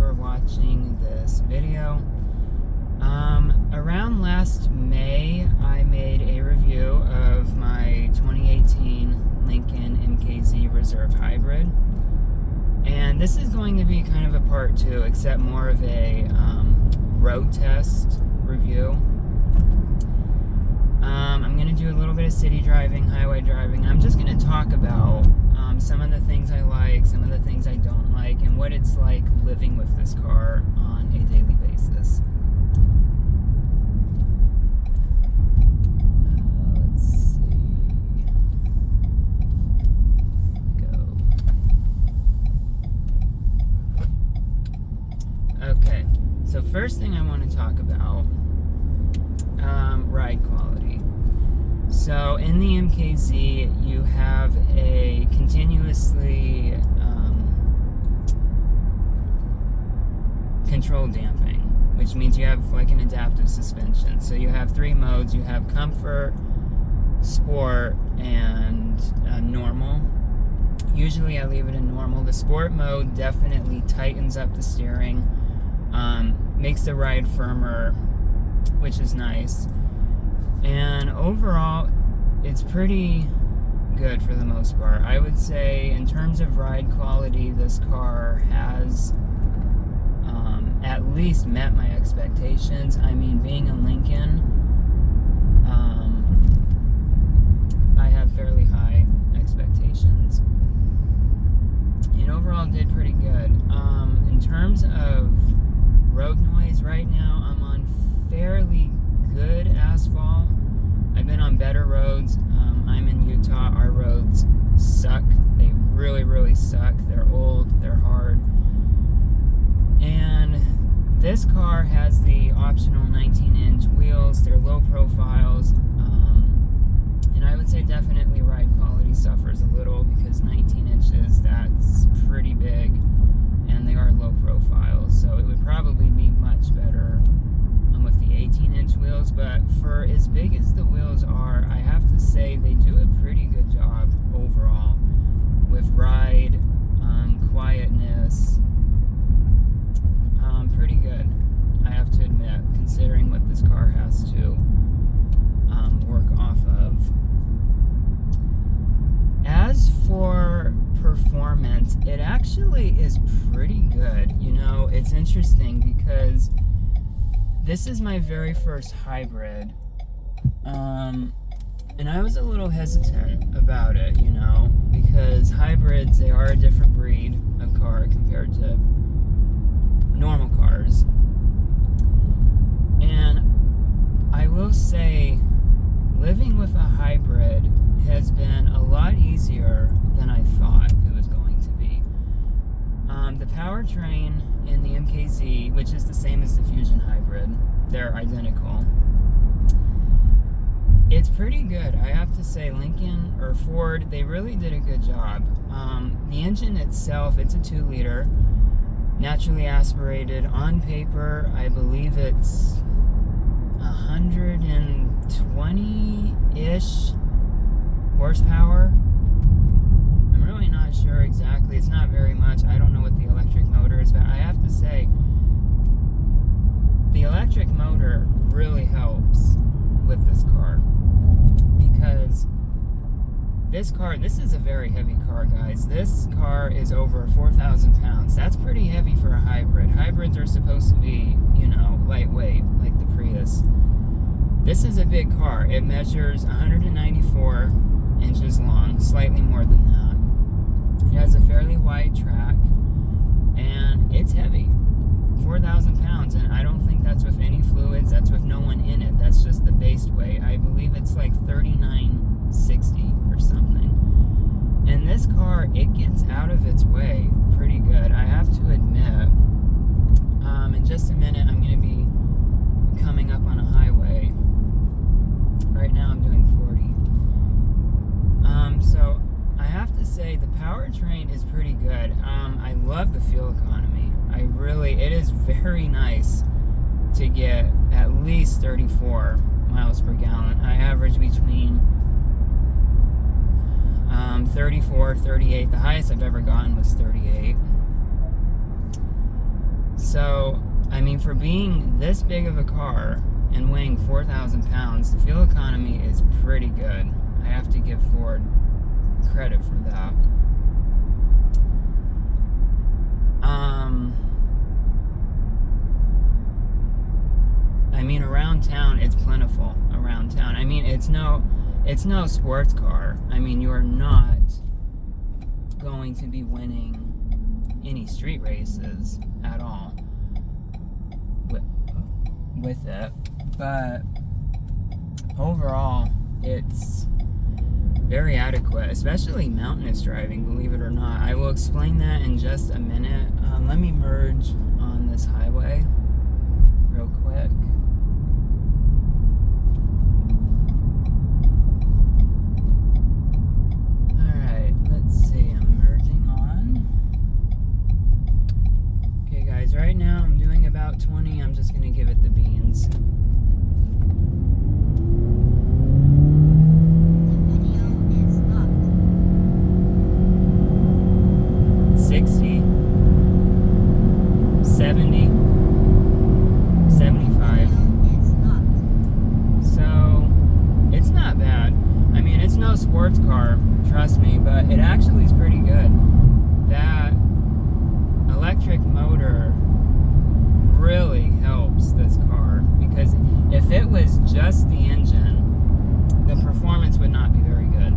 for watching this video. Around last May, I made a review of my 2018 Lincoln MKZ Reserve Hybrid. And this is going to be kind of a part two, except more of a road test review. I'm going to do a little bit of city driving, highway driving. I'm just going to talk about some of the things I like, some of the things I don't like, and what it's like living with this car on a daily basis. Let's see. Go. Okay, so first thing I want to talk about, ride quality. So in the MKZ, you have a continuously controlled damping, which means you have like an adaptive suspension. So you have three modes. You have comfort, sport, and normal. Usually I leave it in normal. The sport mode definitely tightens up the steering, makes the ride firmer, which is nice. And overall, it's pretty good for the most part. I would say in terms of ride quality, this car has at least met my expectations. I mean, being a Lincoln, I have fairly high expectations. And overall, did pretty good. In terms of road noise, right now I'm on fairly good asphalt. I've been on better roads. I'm in Utah. Our roads suck. They really, really suck. They're old. They're hard. And this car has the optional 19-inch wheels. They're low profiles. And I would say definitely ride quality suffers a little because 19 inches, that's pretty big. And they are low profile. So it would probably be much better with the 18-inch wheels, but for as big as the wheels are, I have to say they do a pretty good job overall with ride, quietness, pretty good, I have to admit, considering what this car has to work off of. As for performance, it actually is pretty good. You know, it's interesting because this is my very first hybrid, and I was a little hesitant about it, you know, because hybrids, they are a different breed of car compared to normal cars. And I will say, living with a hybrid has been a lot easier than I thought it was going to be. The powertrain in the MKZ, which is the same as the Fusion Hybrid, they're identical. It's pretty good, I have to say. Lincoln or Ford, they really did a good job. The engine itself, it's a 2-liter, naturally aspirated. On paper, I believe it's 120-ish horsepower. I'm really not sure exactly. It's not very much. I don't know what the electric motor is, but I have to say, the electric motor really helps with this car, because this is a very heavy car, guys. This car is over 4,000 pounds. That's pretty heavy for a hybrid. Hybrids are supposed to be, you know, lightweight, like the Prius. This is a big car. It measures 194 inches long, slightly more than that. It has a fairly wide track, and it's heavy. 4,000 pounds, and I don't think that's with any fluids. That's with no one in it. That's just the base weight. I believe it's like 3960 or something. And this car, it gets out of its way pretty good, I have to admit. In just a minute, I'm going to be coming up on a highway. Right now I'm doing 40. So I have to say the powertrain is pretty good. I love the fuel economy. It is very nice to get at least 34 miles per gallon. I average between 34, 38. The highest I've ever gotten was 38. So, I mean, for being this big of a car and weighing 4,000 pounds, the fuel economy is pretty good. I have to give Ford credit for that. I mean, around town, it's plentiful around town. I mean, it's no sports car. I mean, you are not going to be winning any street races at all with it. But overall, it's very adequate, especially mountainous driving, believe it or not. I will explain that in just a minute. Let me merge on this highway real quick. Alright, let's see. I'm merging on. Okay, guys, right now I'm doing about 20. I'm just going to give it the beans. 60, 70, 75. So, it's not bad. I mean, it's no sports car, trust me, but it actually is pretty good. That electric motor really helps this car, because if it was just the engine, the performance would not be very good.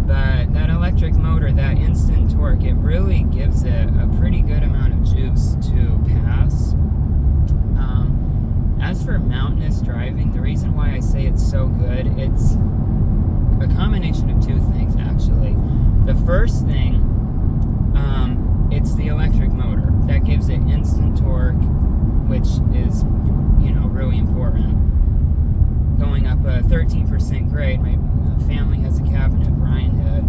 But that electric motor, that instant torque, it really gives it a pretty good amount of juice to pass. As for mountainous driving, the reason why I say it's so good, it's a combination of two things, actually. The first thing, it's the electric motor that gives it instant torque, which is, really important. Going up a 13% grade, my family has a cabin at Bryan Head.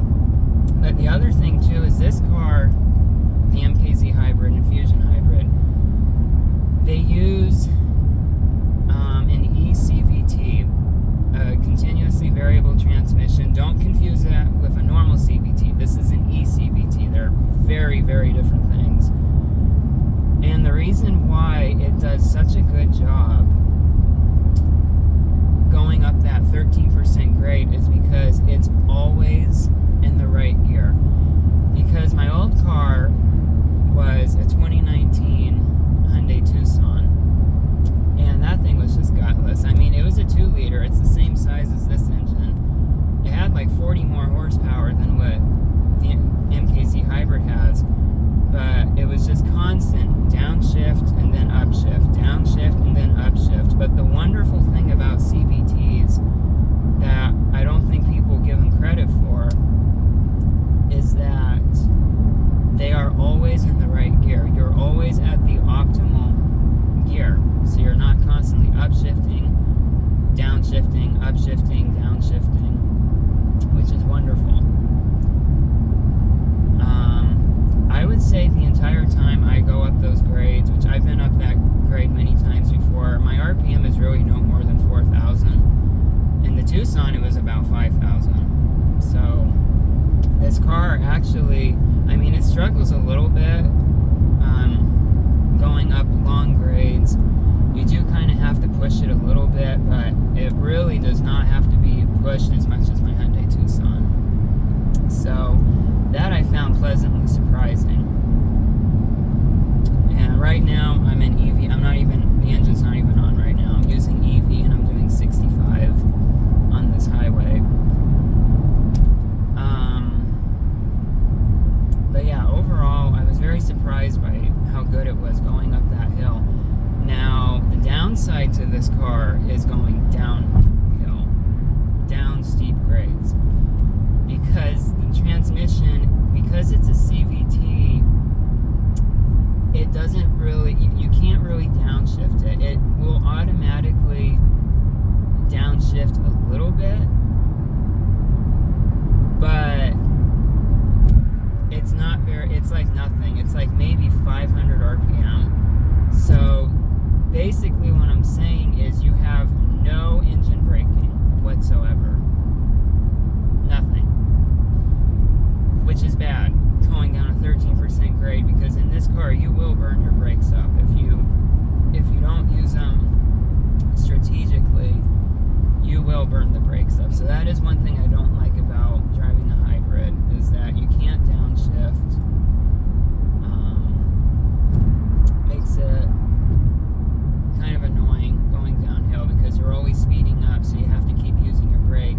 But the other thing too is this car, the MKZ Hybrid and Fusion Hybrid, they use an eCVT, a continuously variable transmission. Don't confuse that with a normal CVT. This is an eCVT. They're very, very different things. And the reason why it does such a good job going up that 13% grade is because it's always in the right gear. Because my old car was a 2019 Hyundai Tucson, and that thing was just gutless. I mean, it was a 2-liter. It's the same size as this engine. It had like 40 more horsepower than what the MKZ Hybrid has, but it was just constant downshift and then upshift, downshift and then upshift. But the wonderful thing about CVTs that I don't think people give them credit for is that they are always in the right gear. You're always at the optimal gear. So you're not constantly upshifting, downshifting, upshifting, downshifting, which is wonderful. I would say the entire time I go up those grades, which I've been up that grade many times before, my RPM is really no more than 4,000. In the Tucson, it was about 5,000. So this car actually, I mean, it struggles a little bit going up long grades. You do kind of have to push it a little bit, but it really does not have to be pushed as much as my Hyundai Tucson. So that I found pleasantly surprising. And right now I'm in EV. The engine's not even on right now. I'm using EV and I'm doing 65 on this highway. But yeah, overall I was very surprised by how good it was going up that hill. Now, the downside to this car is going downhill, down steep grades. Because the transmission, because it's a CVT, it doesn't really, you can't really downshift it. It will automatically downshift a little bit, but it's not very, it's like nothing. It's like maybe 500 RPM. So basically what I'm saying is you have no engine braking whatsoever. Nothing. Which is bad, going down a 13% grade, because in this this car, you will burn your brakes up if you don't use them strategically. You will burn the brakes up. So that is one thing I don't like about driving a hybrid, is that you can't downshift. Makes it kind of annoying going downhill because you're always speeding up, so you have to keep using your brake,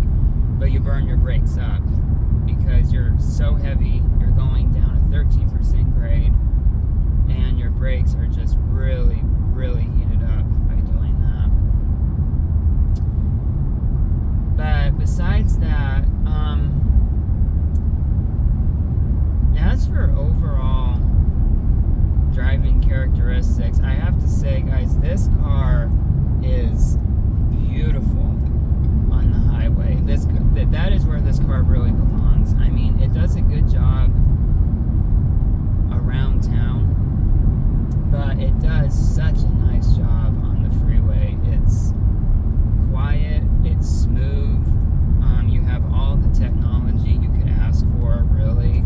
but you burn your brakes up because you're so heavy. You're going down a 13% grade, and your brakes are just really, really heated up by doing that. But besides that, as for overall driving characteristics, I have to say, guys, this car is beautiful on the highway. That is where this car really belongs. I mean, it does a good job around town, but it does such a nice job on the freeway. It's quiet, it's smooth. You have all the technology you could ask for, really.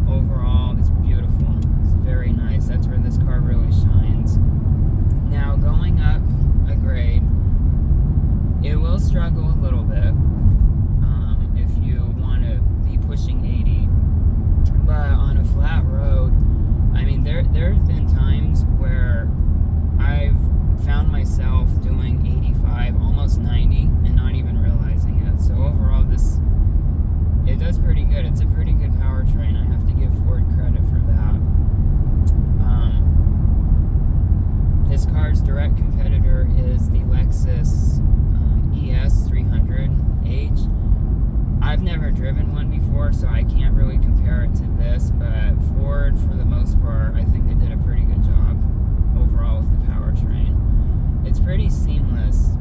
Overall, it's beautiful. It's very nice. That's where this car really shines. Now, going up a grade, it will struggle a little bit if you want to be pushing 80. But on a flat road, I mean, there have been times where I've found myself doing 85, almost 90, and not even realizing it. So overall, it does pretty good. It's a pretty good powertrain. I have to give Ford credit for that. This car's direct competitor is the Lexus ES 300H. I've never driven one before, so I can't really compare it to this, but Ford, for the most part, I think they did a pretty good job overall with the powertrain. It's pretty seamless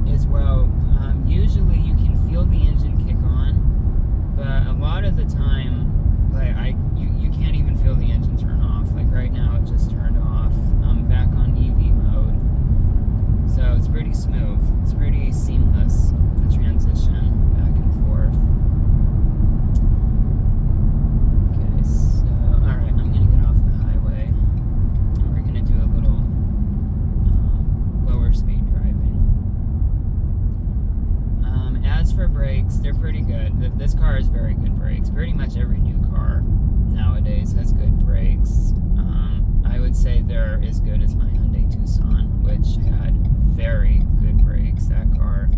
as well. Usually you can feel the engine kick on, but a lot of the time, you can't even feel the engine turn off. Like right now, it just turned off. I'm back on EV mode, so it's pretty smooth. It's pretty seamless, the transition back and forth. Okay, so all right, I'm gonna get off the highway, and we're gonna do a little lower speed driving. As for brakes, they're pretty good. This car has very good brakes. Pretty much every new car nowadays has good brakes. I would say they're as good as my Hyundai Tucson, which had very good brakes. That car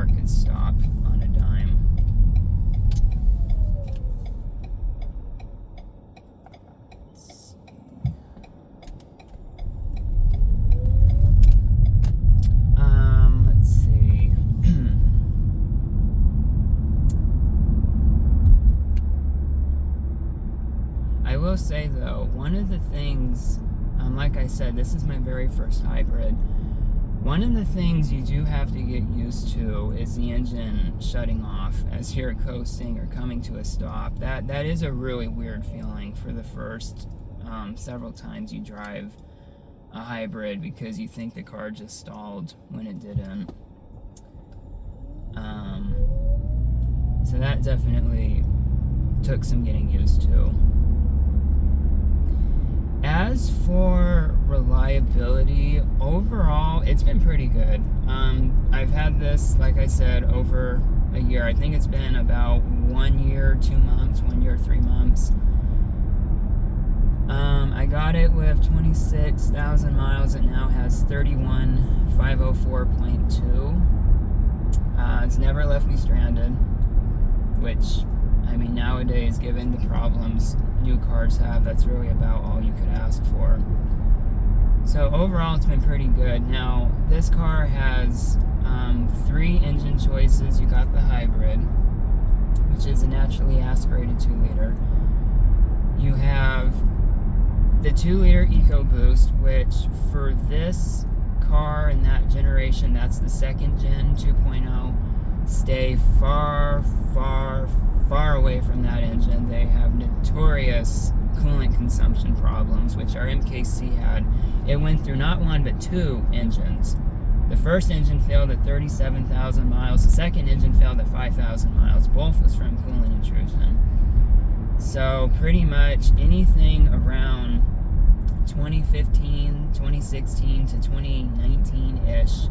could stop on a dime. Let's see. I will say though, one of the things, like I said, this is my very first hybrid. One of the things you do have to get used to is the engine shutting off as you're coasting or coming to a stop. That is a really weird feeling for the first several times you drive a hybrid, because you think the car just stalled when it didn't. So that definitely took some getting used to. As for reliability, overall, it's been pretty good. I've had this, like I said, over a year. I think it's been about 1 year, 2 months, 1 year, 3 months. I got it with 26,000 miles. It now has 31,504.2. It's never left me stranded, which, I mean, nowadays, given the problems new cars have, that's really about all you could ask for. So overall, it's been pretty good. Now, this car has 3 engine choices. You got the hybrid, which is a naturally aspirated 2-liter. You have the 2-liter EcoBoost, which for this car and that generation, that's the second gen 2.0. Stay far, far, far away from that engine. They have notorious coolant consumption problems, which our MKC had. It went through not 1 but 2 engines. The first engine failed at 37,000 miles. The second engine failed at 5,000 miles. Both was from coolant intrusion. So pretty much anything around 2015, 2016 to 2019-ish,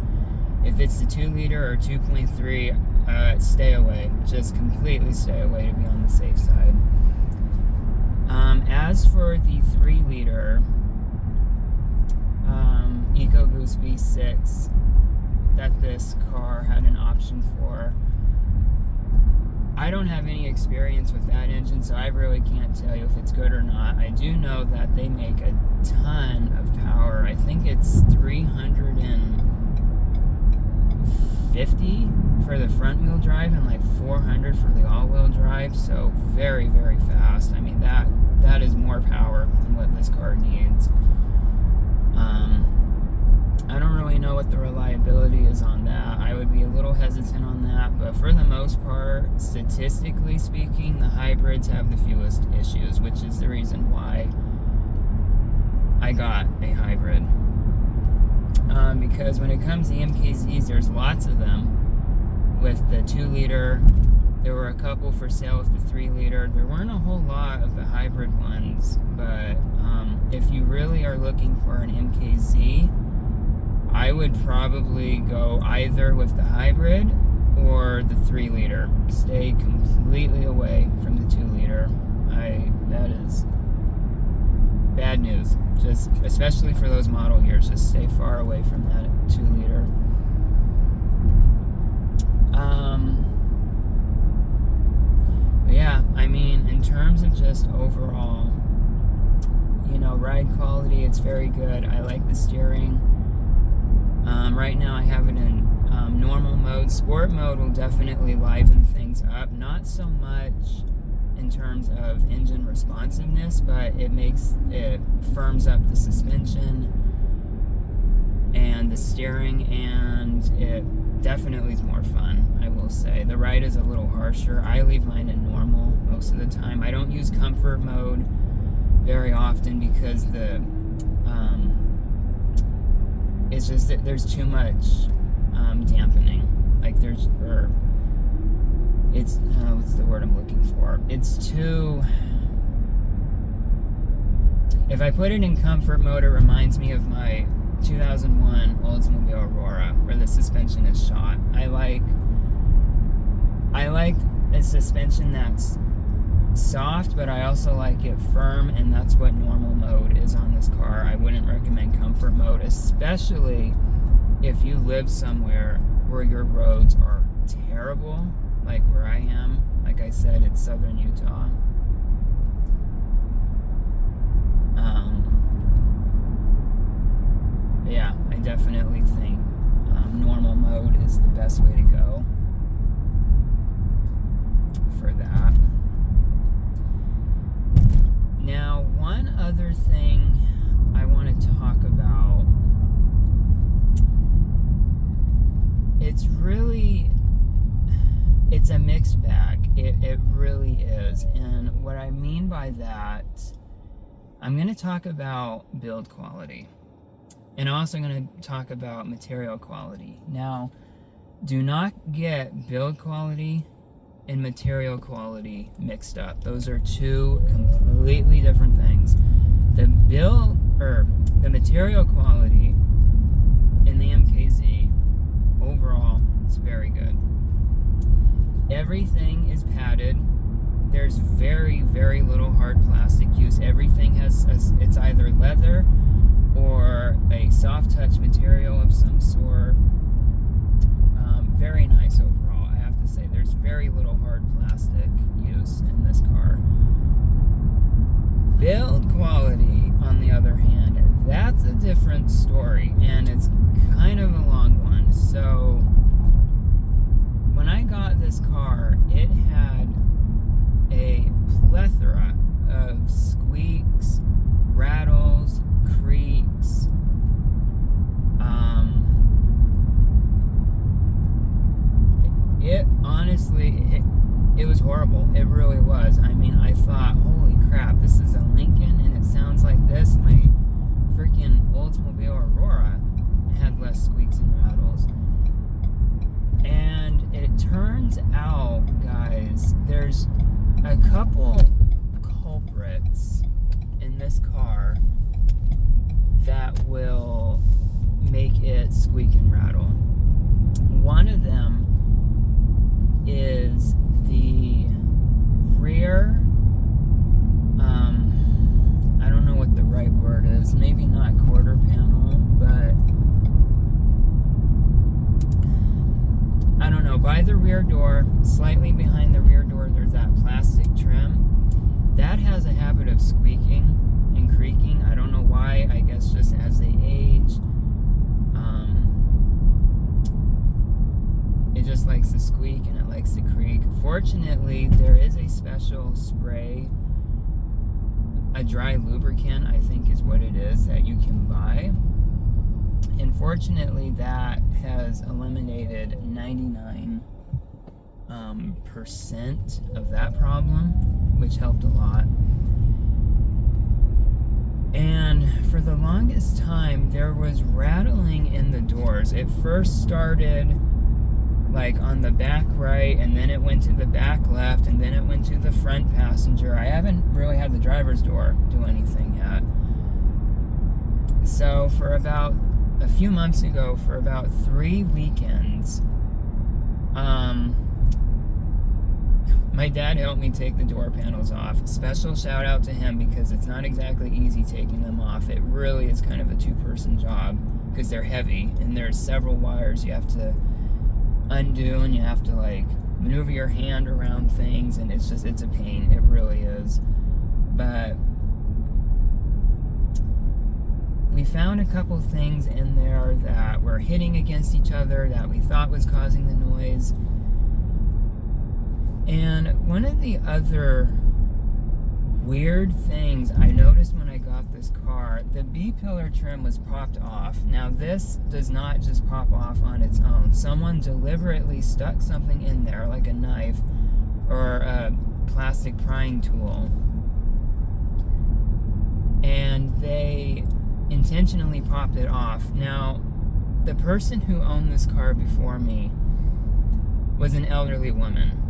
if it's the 2 liter or 2.3, stay away. Just completely stay away to be on the safe side. As for the 3 liter EcoBoost V6 that this car had an option for, I don't have any experience with that engine, so I really can't tell you if it's good or not. I do know that they make a ton of power. I think it's 350 for the front wheel drive and like 400 for the all-wheel drive, so very, very fast. I mean, that is more power than what this car needs. I don't really know what the reliability is on that. I would be a little hesitant on that, but for the most part, statistically speaking, the hybrids have the fewest issues, which is the reason why I got a hybrid. Because when it comes to MKZs, there's lots of them. With the 2 liter, there were a couple for sale with the 3 liter. There weren't a whole lot of the hybrid ones, but if you really are looking for an MKZ, I would probably go either with the hybrid or the 3 liter. Stay completely away from the 2 liter. That is bad news. Just especially for those model years, just stay far away from that 2 liter. Yeah, I mean, in terms of just overall, ride quality, it's very good. I like the steering. Right now I have it in normal mode. Sport mode will definitely liven things up. Not so much in terms of engine responsiveness, but it firms up the suspension and the steering, and it definitely is more fun, I will say. The ride is a little harsher. I leave mine in normal most of the time. I don't use comfort mode very often because it's just that there's too much dampening. Like what's the word I'm looking for? It's too... If I put it in comfort mode, it reminds me of my 2001 Oldsmobile Aurora, where the suspension is shot. I like a suspension that's soft, but I also like it firm, and that's what normal mode is on this car. I wouldn't recommend comfort mode, especially if you live somewhere where your roads are terrible, like where I am. Like I said, it's southern Utah. Yeah, I definitely think normal mode is the best way to go for that. Now, one other thing I want to talk about, it's a mixed bag. It really is. And what I mean by that, I'm going to talk about build quality. And I'm also going to talk about material quality. Now, do not get build quality and material quality mixed up. Those are two completely different things. The material quality in the MKZ overall is very good. Everything is padded. There's very, very little hard plastic use. Everything it's either leather or a soft touch material of some sort. Very nice overall, I have to say. There's very little hard plastic use in this car. Build quality, on the other hand, that's a different story, and it's kind of a long one. So, when I got this car, it had a plethora of squeaks, rattles, creaks, it was horrible. It really was. I mean, I thought, holy crap, this is a Lincoln and it sounds like this. My freaking Oldsmobile Aurora had less squeaks and rattles. And it turns out, guys, there's a couple components in this car that will make it squeak and rattle. One of them is the rear, I don't know what the right word is, maybe not quarter panel, but I don't know, by the rear door, slightly behind the rear door, there's that plastic trim. That has a habit of squeaking and creaking. I don't know why, I guess just as they age. It just likes to squeak and it likes to creak. Fortunately, there is a special spray, a dry lubricant, I think is what it is, that you can buy. And fortunately, that has eliminated 99% of that problem, which helped a lot. And for the longest time, there was rattling in the doors. It first started like on the back right, and then it went to the back left, and then it went to the front passenger. I haven't really had the driver's door do anything yet. So for about a few months ago, for about 3 weekends, my dad helped me take the door panels off. Special shout out to him, because it's not exactly easy taking them off. It really is kind of a two-person job, because they're heavy and there's several wires you have to undo, and you have to like maneuver your hand around things, and it's a pain. It really is. But we found a couple things in there that were hitting against each other that we thought was causing the noise. And one of the other weird things I noticed when I got this car, the B-pillar trim was popped off. Now this does not just pop off on its own. Someone deliberately stuck something in there, like a knife or a plastic prying tool, and they intentionally popped it off. Now, the person who owned this car before me was an elderly woman.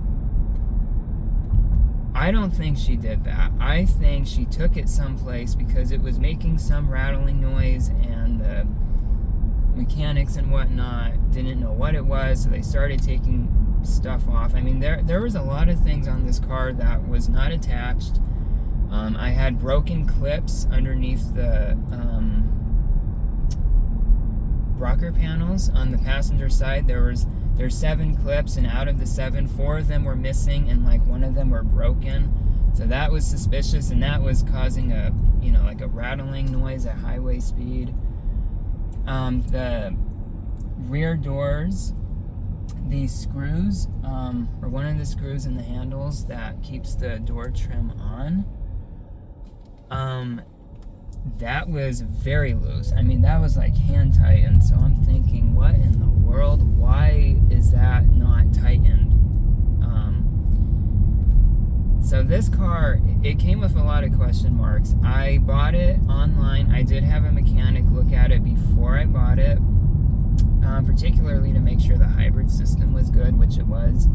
I don't think she did that. I think she took it someplace because it was making some rattling noise, and the mechanics and whatnot didn't know what it was, so they started taking stuff off. I mean, there was a lot of things on this car that was not attached. I had broken clips underneath the rocker panels on the passenger side. There's 7 clips, and out of the 7, 4 of them were missing, and like one of them were broken. So that was suspicious, and that was causing a rattling noise at highway speed. The rear doors, the screws, or one of the screws in the handles that keeps the door trim on, that was very loose. I mean, that was like hand tightened. So I'm thinking, what in the world? Why is that not tightened? So this car, it came with a lot of question marks. I bought it online. I did have a mechanic look at it before I bought it, particularly to make sure the hybrid system was good, which it was.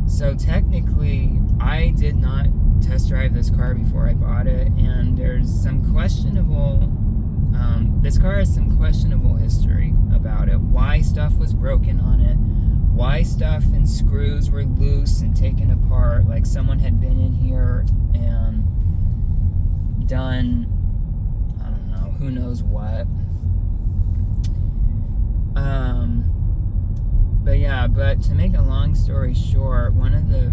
So technically, I did not test drive this car before I bought it, and there's some questionable, this car has some questionable history about it. Why stuff was broken on it, why stuff and screws were loose and taken apart, like someone had been in here and done, I don't know, who knows what. But to make a long story short, one of the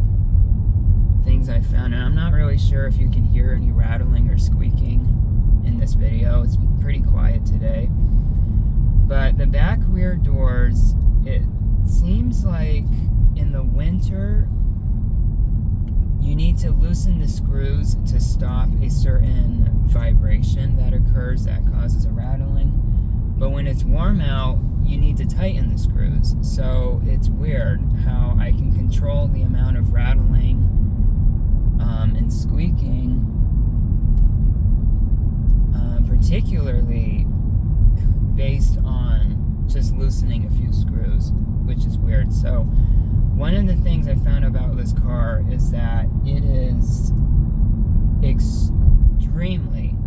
things I found, and I'm not really sure if you can hear any rattling or squeaking in this video, it's pretty quiet today, but the back rear doors, it seems like in the winter you need to loosen the screws to stop a certain vibration that occurs that causes a rattling, but when it's warm out you need to tighten the screws. So it's weird how I can control the amount of rattling and squeaking, particularly based on just loosening a few screws, which is weird. So one of the things I found about this car is that extremely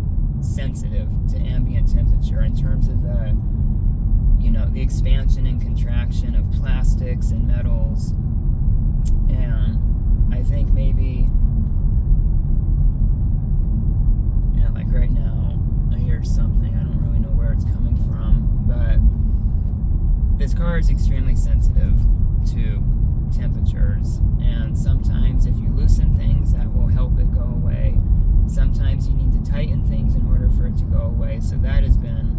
sensitive to ambient temperature in terms of the expansion and contraction of plastics and metals. And I think maybe, like right now, I hear something. I don't really know where it's coming from, but this car is extremely sensitive to temperatures, and sometimes if you loosen things, that will help it go away. Sometimes you need to tighten things in order for it to go away. So that has been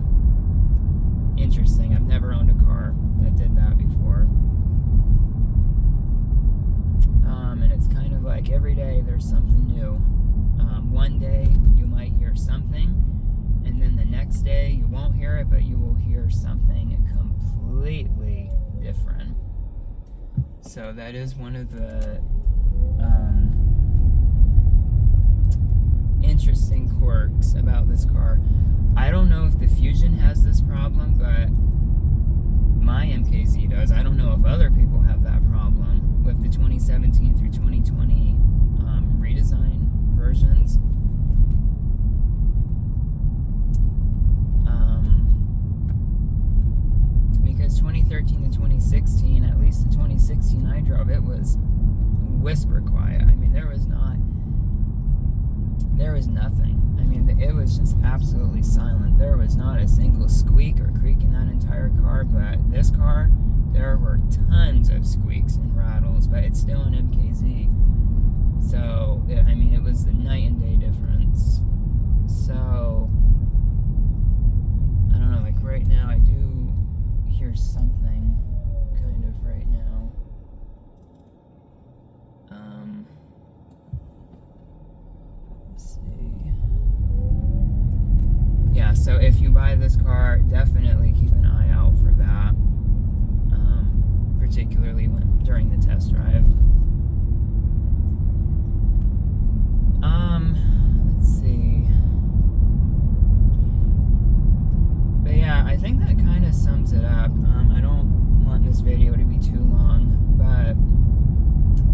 interesting. I've never owned a car that did that before. And it's kind of like every day there's something new. One day you might hear something, and then the next day you won't hear it, but you will hear something completely different. So that is one of the interesting quirks about this car. I don't know if the Fusion has this problem, but my MKZ does. I don't know if other people have that problem with the 2017 through 2020 redesign versions. Because 2013 to 2016, at least the 2016 I drove, it was whisper quiet. I mean, there was nothing. I mean, it was just absolutely silent. There was not a single squeak or creak in that entire car, but this car, there were tons of squeaks and rattles, but it's still an MKZ. So, it was a night and day difference. So, I don't know, like right now I do hear something kind of right now. Let's see. Yeah, so if you buy this car, definitely keep an eye out for that, particularly during the test drive. Let's see. But yeah, I think that kind of sums it up. I don't want this video to be too long, but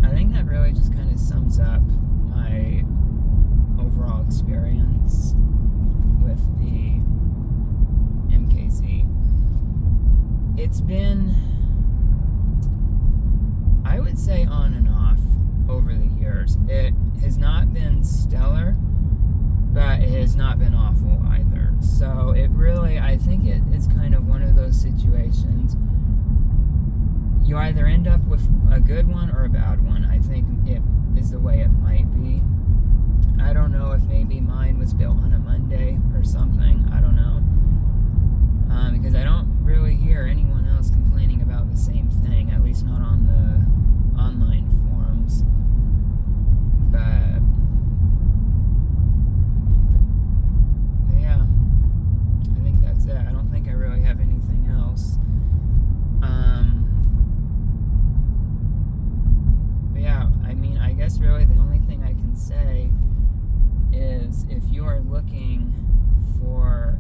I think that really just kind of sums up my overall experience with the MKZ. It's been, I would say, on and off over the years. It has not been stellar, but it has not been awful either. So it really, I think it's kind of one of those situations. You either end up with a good one or a bad one. I think it is the way it might be. I don't know if maybe mine was built on a Monday or something. I don't know. Because I don't really hear anyone else complaining about the same thing, at least not on the online forums. But yeah, I think that's it. I don't think I really have anything else. But yeah, I guess really the only thing I can say is if you are looking for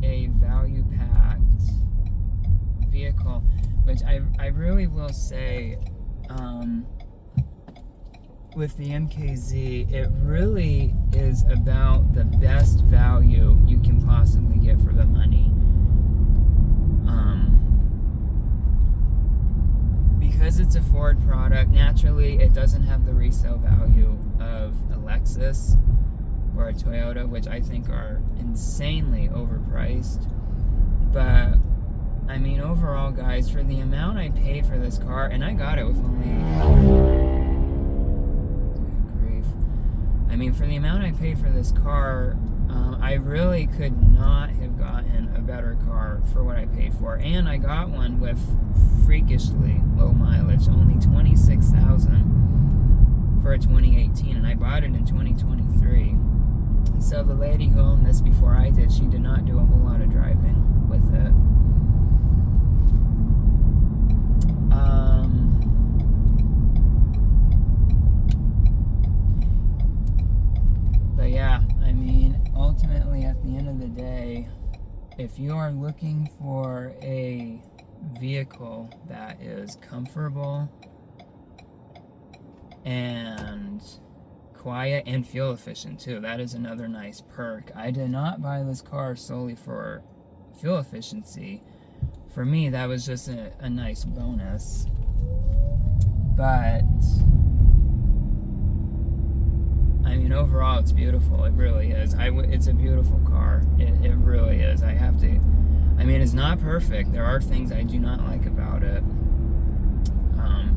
a value-packed vehicle, which I really will say, with the MKZ, it really is about the best value you can possibly get for the money. Because it's a Ford product, naturally it doesn't have the resale value of a Lexus or a Toyota, which I think are insanely overpriced. But overall, guys, for the amount I paid for this car, and I got it with only, for the amount I paid for this car, I really could not have gotten a better car for what I paid for. And I got one with freakishly low mileage, only 26,000 for a 2018, and I bought it in 2023. So the lady who owned this before I did, she did not do a whole lot of driving with it. But yeah, ultimately at the end of the day, if you are looking for a vehicle that is comfortable and quiet and fuel efficient too. That is another nice perk. I did not buy this car solely for fuel efficiency. For me, that was just a nice bonus. But I mean, overall, it's beautiful. It really is. It's a beautiful car. It really is. I mean, it's not perfect. There are things I do not like about it,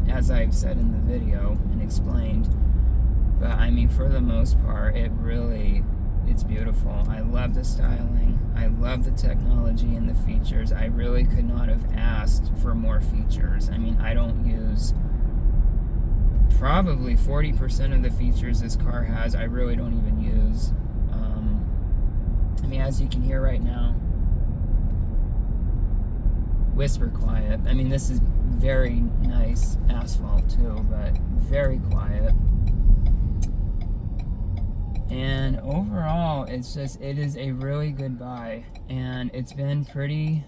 as I've said in the video and explained. But I mean, for the most part, it's beautiful. I love the styling. I love the technology and the features. I really could not have asked for more features. I mean, I don't use probably 40% of the features this car has. I really don't even use. I mean, as you can hear right now, whisper quiet. I mean, this is very nice asphalt too, but very quiet. And overall, it is a really good buy, and it's been pretty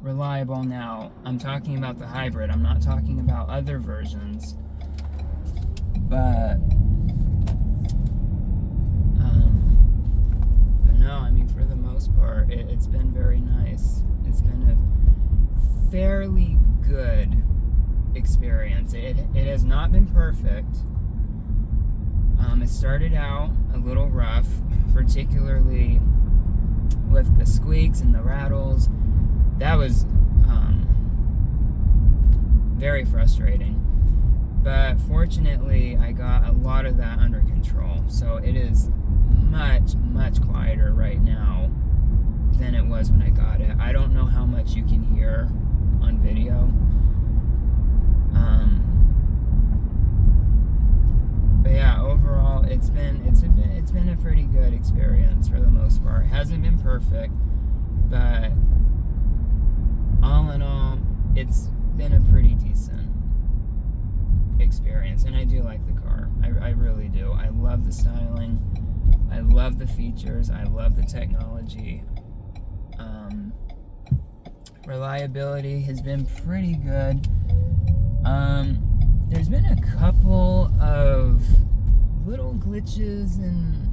reliable now. I'm talking about the hybrid. I'm not talking about other versions. But no, I mean, for the most part, it's been very nice. It's been a fairly good experience. It has not been perfect. It started out a little rough, particularly with the squeaks and the rattles. That was very frustrating. But fortunately, I got a lot of that under control. So it is much, much quieter right now than it was when I got it. I don't know how much you can hear on video. But yeah, overall, it's been a pretty good experience for the most part. It hasn't been perfect, but all in all, it's been a pretty decent experience, and I do like the car. I really do. I love the styling. I love the features. I love the technology. Reliability has been pretty good. There's been a couple of little glitches and,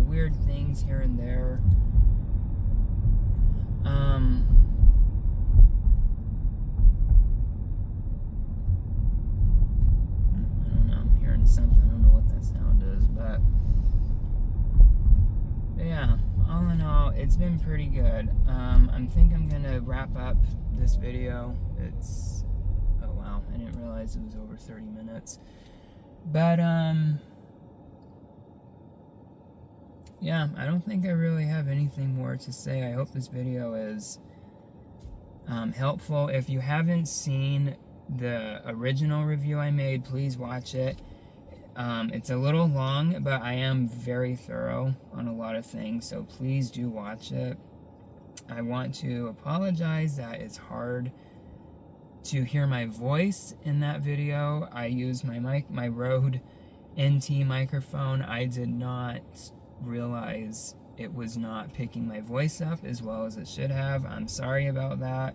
weird things here and there. I don't know, I'm hearing something. I don't know what that sound is, but yeah, all in all, it's been pretty good. I think I'm gonna wrap up this video. Oh wow, I didn't realize it was over 30 minutes. But yeah, I don't think I really have anything more to say. I hope this video is helpful. If you haven't seen the original review I made, please watch it. It's a little long, but I am very thorough on a lot of things, so please do watch it. I want to apologize that it's hard to hear my voice in that video. I used my Rode NT microphone. I did not realize it was not picking my voice up as well as it should have. I'm sorry about that.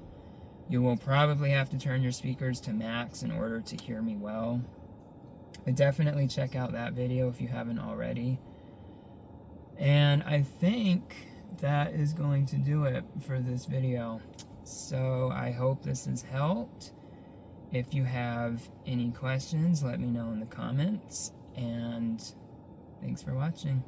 You will probably have to turn your speakers to max in order to hear me well. But definitely check out that video if you haven't already. And I think that is going to do it for this video. So I hope this has helped. If you have any questions, let me know in the comments. And thanks for watching.